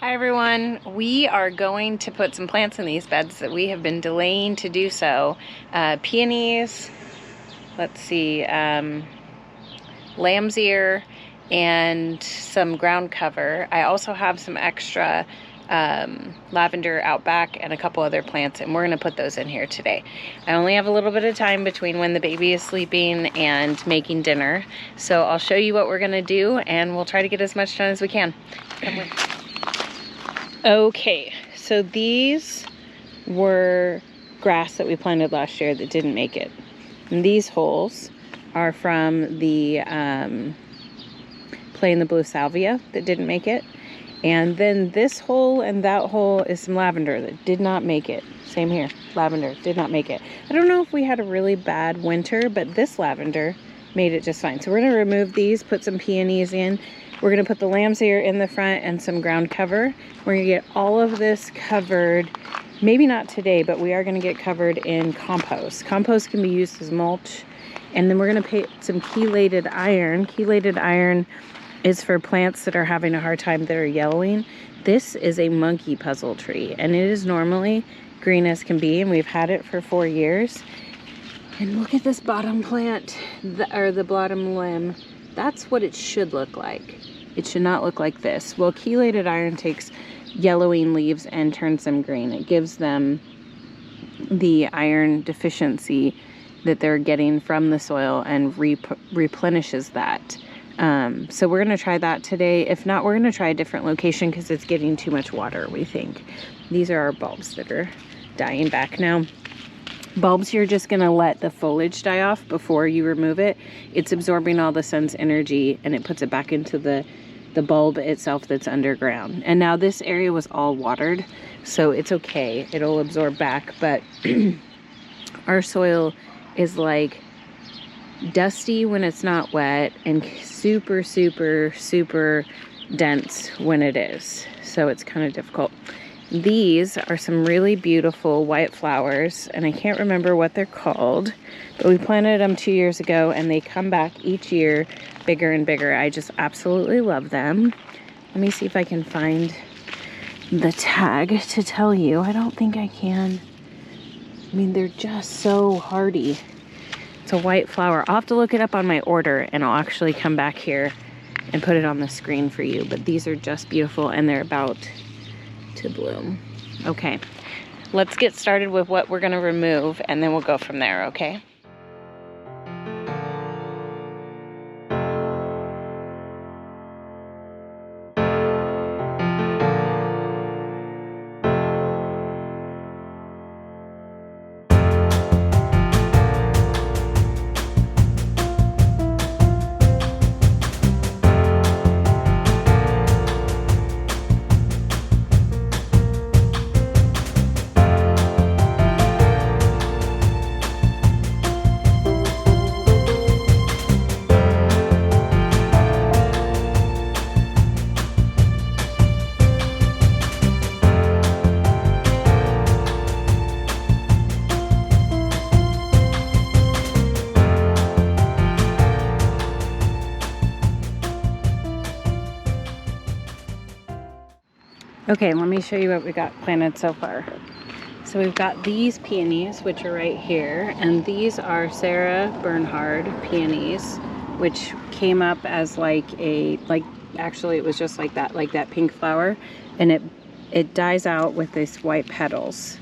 Hi everyone, we are going to put some plants in these beds that we have been delaying to do so. Peonies, let's see, lamb's ear, and some ground cover. I also have some extra lavender out back and a couple other plants, and we're going to put those in here today. I only have a little bit of time between when the baby is sleeping and making dinner, so I'll show you what we're going to do and we'll try to get as much done as we can. Come with. Okay, so these were grass that we planted last year that didn't make it. And these holes are from the Play in the Blue Salvia that didn't make it. And then this hole and that hole is some lavender that did not make it. Same here, lavender did not make it. I don't know if we had a really bad winter, but this lavender made it just fine. So we're gonna remove these, put some peonies in. We're gonna put the lamb's ear in the front and some ground cover. We're gonna get all of this covered, maybe not today, but we are gonna get covered in compost. Compost can be used as mulch. And then we're gonna put some chelated iron. Chelated iron is for plants that are having a hard time that are yellowing. This is a monkey puzzle tree, and it is normally green as can be, and we've had it for 4 years. And look at this bottom plant, the bottom limb. That's what it should look like. It should not look like this. Well, chelated iron takes yellowing leaves and turns them green. It gives them the iron deficiency that they're getting from the soil and replenishes that. So we're gonna try that today. If not, we're gonna try a different location because it's getting too much water, we think. These are our bulbs that are dying back now. Bulbs, you're just gonna let the foliage die off before you remove it. It's absorbing all the sun's energy and it puts it back into the bulb itself that's underground. And now this area was all watered, so it's okay. It'll absorb back, but our soil is like dusty when it's not wet and super, super, super dense when it is. So it's kind of difficult. These are some really beautiful white flowers, and I can't remember what they're called, but we planted them 2 years ago and they come back each year bigger and bigger. I just absolutely love them. Let me see if I can find the tag to tell you. I don't think I can. I mean, they're just so hardy. It's a white flower. I'll have to look it up on my order and I'll actually come back here and put it on the screen for you. But these are just beautiful and they're about to bloom. Okay, let's get started with what we're gonna remove and then we'll go from there, okay? Okay, let me show you what we got planted so far. So we've got these peonies, which are right here, and these are Sarah Bernhard peonies, which came up as actually it was just like that pink flower, and it dies out with these white petals.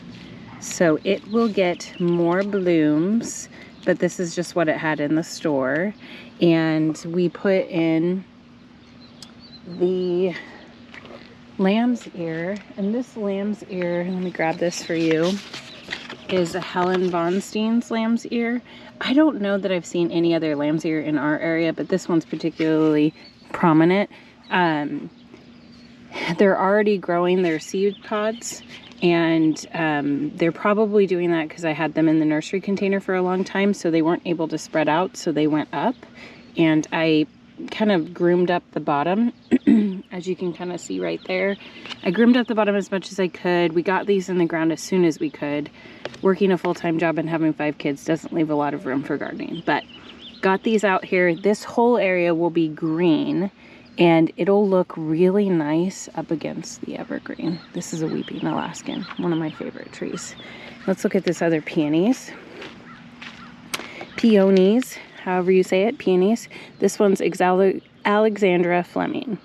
So it will get more blooms, but this is just what it had in the store. And we put in the lamb's ear, and this lamb's ear, let me grab this for you, is a Helen von Steen's lamb's ear. I don't know that I've seen any other lamb's ear in our area, but this one's particularly prominent. They're already growing their seed pods, and they're probably doing that because I had them in the nursery container for a long time, so they weren't able to spread out, so they went up, and I kind of groomed up the bottom. As you can kind of see right there, I groomed up the bottom as much as I could. We got these in the ground as soon as we could. Working a full-time job and having 5 kids doesn't leave a lot of room for gardening, but got these out here. This whole area will be green, and it'll look really nice up against the evergreen. This is a weeping Alaskan, one of my favorite trees. Let's look at this other peonies. Peonies, however you say it, peonies. This one's Alexandra Fleming,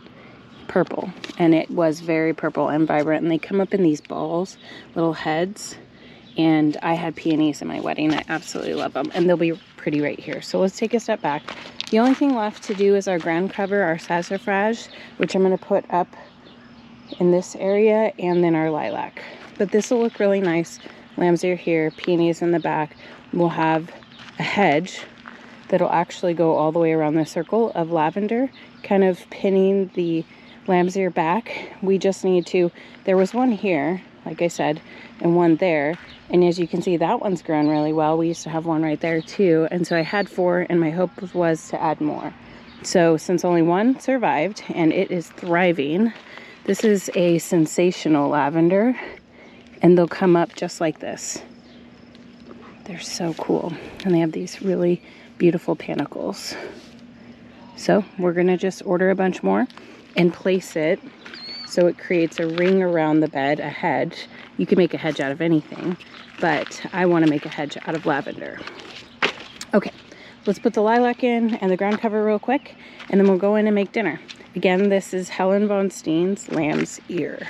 purple, and it was very purple and vibrant, and they come up in these balls, little heads, and I had peonies in my wedding. I absolutely love them, and they'll be pretty right here. So let's take a step back. The only thing left to do is our ground cover, our sassafrage, which I'm going to put up in this area, and then our lilac. But this will look really nice. Lamb's ear here, peonies in the back. We'll have a hedge that'll actually go all the way around the circle of lavender, kind of pinning the lamb's ear back. We just need to, there was one here, like I said, and one there. And as you can see, that one's grown really well. We used to have one right there too. And so I had 4, and my hope was to add more. So since only one survived and it is thriving, this is a sensational lavender, and they'll come up just like this. They're so cool. And they have these really beautiful panicles. So we're gonna just order a bunch more and place it so it creates a ring around the bed, a hedge. You can make a hedge out of anything, but I want to make a hedge out of lavender. Okay, let's put the lilac in and the ground cover real quick, and then we'll go in and make dinner. Again, this is Helen Von Steen's Lamb's Ear.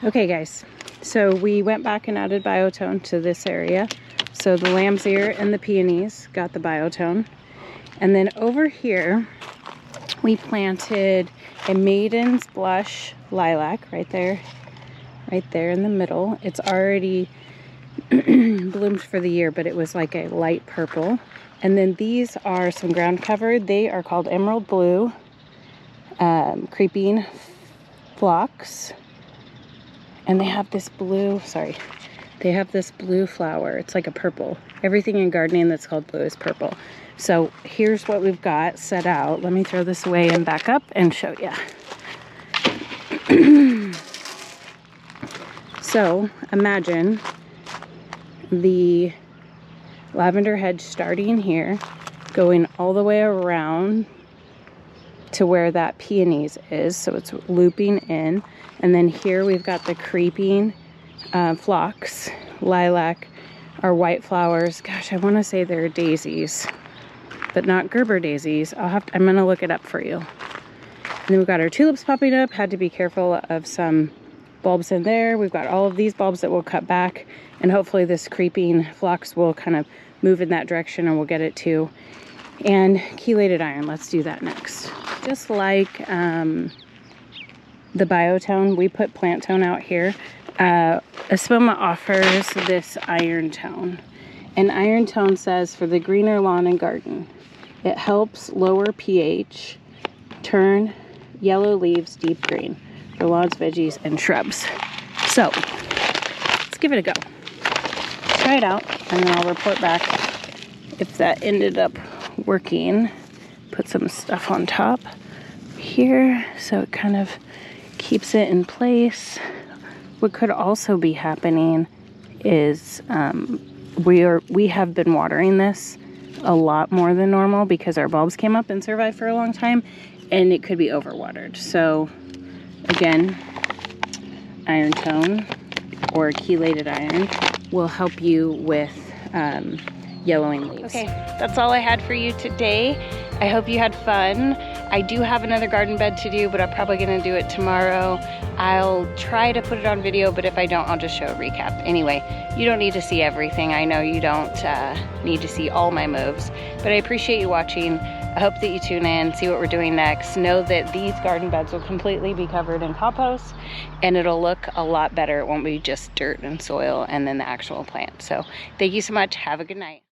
Okay guys, so we went back and added biotone to this area. So the lamb's ear and the peonies got the biotone. And then over here, we planted a maiden's blush lilac right there in the middle. It's already bloomed for the year, but it was like a light purple. And then these are some ground cover. They are called emerald blue, creeping Flux. And they have this blue, they have this blue flower. It's like a purple. Everything in gardening that's called blue is purple. So here's what we've got set out. Let me throw this away and back up and show you. So imagine the lavender hedge starting here, going all the way around to where that peonies is. So it's looping in. And then here we've got the creeping phlox, lilac, our white flowers. Gosh, I want to say they're daisies, but not Gerber daisies. I'm going to look it up for you. And then we've got our tulips popping up. Had to be careful of some bulbs in there. We've got all of these bulbs that we'll cut back, and hopefully this creeping phlox will kind of move in that direction, and we'll get it too. And chelated iron, let's do that next. Just like the biotone, we put plant tone out here. Espoma offers this iron tone. And iron tone says for the greener lawn and garden. It helps lower pH, turn yellow leaves deep green for lawns, veggies, and shrubs. So let's give it a go. Try it out, and then I'll report back if that ended up working. Put some stuff on top here so it kind of keeps it in place. What could also be happening is we have been watering this a lot more than normal because our bulbs came up and survived for a long time, and it could be overwatered. So again, iron tone or chelated iron will help you with yellowing leaves. Okay, that's all I had for you today. I hope you had fun. I do have another garden bed to do, but I'm probably gonna do it tomorrow. I'll try to put it on video, but if I don't, I'll just show a recap. Anyway, you don't need to see everything. I know you don't need to see all my moves, but I appreciate you watching. I hope that you tune in, see what we're doing next. Know that these garden beds will completely be covered in compost, and it'll look a lot better. It won't be just dirt and soil and then the actual plant. So thank you so much. Have a good night.